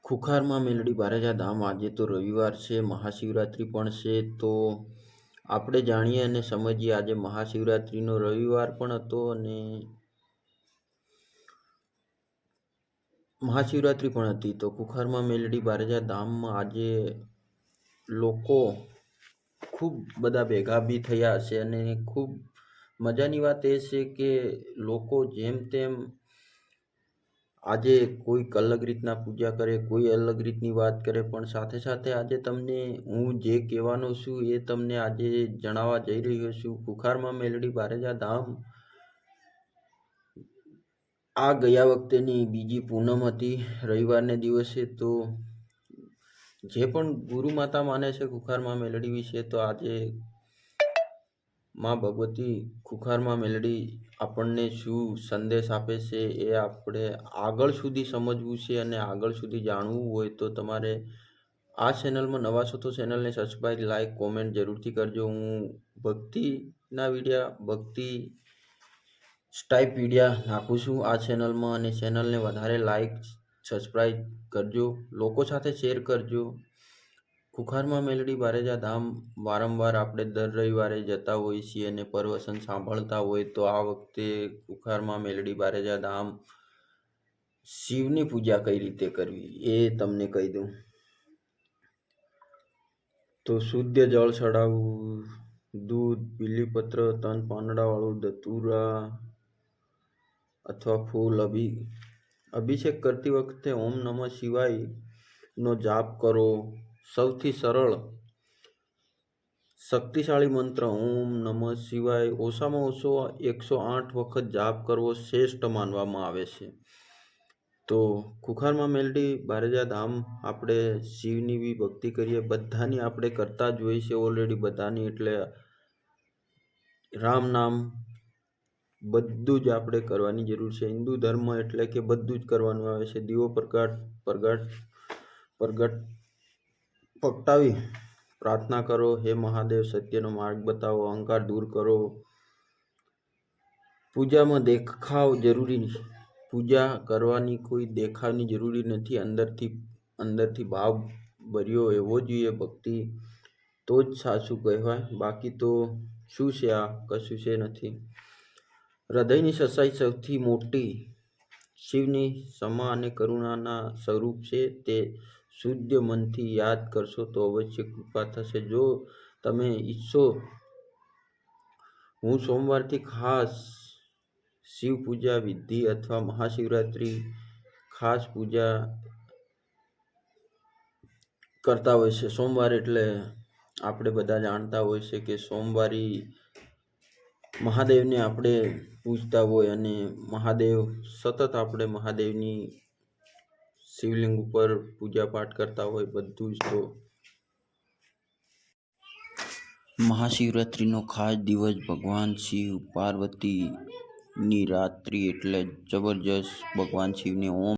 ખુખારમાં મેલડી બારેજા ધામ આજે તો રવિવાર છે, મહાશિવરાત્રિ પણ છે. તો આપણે જાણીએ અને સમજીએ. આજે મહાશિવરાત્રિનો રવિવાર પણ હતો અને મહાશિવરાત્રિ પણ હતી. તો ખુખારમાં મેલડી બારેજા ધામમાં આજે લોકો ખૂબ બધા ભેગા બી થયા હશે અને ખૂબ મજાની વાત એ છે કે લોકો જેમ તેમ આજે કોઈક અલગ રીતના પૂજા કરે, કોઈ અલગ રીતની વાત કરે, પણ સાથે સાથે આજે તમને હું જે કહેવાનો છું એ તમને આજે જણાવવા જઈ રહ્યો છું. ખુખારમાં મેલડી બારેજા ધામ આ ગયા વખતેની બીજી પૂનમ હતી, રવિવારને દિવસે. તો જે પણ ગુરુ માતા માને છે ખુખારમાં મેલડી વિશે, તો આજે માં ભગવતી ખુખારમાં મેલડી આપણને શું સંદેશ આપે છે એ આપણે આગળ સુધી સમજવું છે. અને આગળ સુધી જાણવું હોય તો તમારે આ ચેનલમાં નવા છો તો ચેનલને સબસ્ક્રાઈબ, લાઈક, કોમેન્ટ જરૂરથી કરજો. હું ભક્તિના વિડીયા, ભક્તિ ટાઈપ વિડીયા નાખું છું આ ચેનલમાં, અને ચેનલને વધારે લાઈક, સબસ્ક્રાઈબ કરજો, લોકો સાથે શેર કરજો. ખુખારમાં મેલડી બારેજા ધામ વારંવાર આપણે દર રવિવારે જતા હોઈએ છીએ અને પ્રવચન સાંભળતા હોય. તો આ વખતે ખુખારમાં મેલડી બારેજા ધામ શિવની પૂજા કઈ રીતે કરવી એ તમને કહી દઉં. તો શુદ્ધ જળ ચડાવવું, દૂધ, બીલીપત્ર, તન પાંદડાવાળું ધતુરા અથવા ફૂલ, અભિષેક કરતી વખતે ઓમ નમઃ શિવાય નો જાપ કરો. સૌથી સરળ શક્તિશાળી મંત્ર ઓમ નમઃ શિવાય ઓછામાં ઓછો 108 વખત જાપ કરવો શ્રેષ્ઠ માનવામાં આવે છે. તો ખુખારમાં મેલડી બારેજા ધામ આપણે શિવની બી ભક્તિ કરીએ, બધાની આપણે કરતા જ હોય છે ઓલરેડી બધાની. એટલે રામ નામ બધું જ આપણે કરવાની જરૂર છે. હિન્દુ ધર્મ એટલે કે બધું જ કરવાનું આવે છે. દીવો પ્રગટાવી પ્રાર્થના કરો, હે મહાદેવ સત્યનો માર્ગ બતાવો, અહંકાર દૂર કરો. પૂજામાં દેખાવ જરૂરી નથી, પૂજા કરવાની કોઈ દેખાવની જરૂરી નથી. અંદરથી ભાવ ભર્યો એવો જોઈએ ભક્તિ, તો જ સાચું કહેવાય. બાકી તો શું છે, આ કશું છે નથી. હૃદયની સચ્ચાઈ સૌથી મોટી શિવની ક્ષમા અને કરુણાના સ્વરૂપ છે. તે શુદ્ધ મનથી યાદ કરશો તો અવશ્ય કૃપા થશે. જો તમે ઈચ્છો હું સોમવારથી ખાસ શિવ પૂજા વિધિ અથવા મહાશિવરાત્રિ ખાસ પૂજા કરતા હોય છે. સોમવાર એટલે આપણે બધા જાણતા હોય છે કે સોમવારી મહાદેવને આપણે પૂજતા હોય અને મહાદેવ સતત આપણે મહાદેવની શિવલિંગ ઉપર પૂજા પાઠ કરતા હોય બધું જ. તો મહાશિવરાત્રિનો ખાસ દિવસ ભગવાન શિવ પાર્વતીની રાત્રિ એટલે જબરજસ્ત. ભગવાન શિવને ઓમ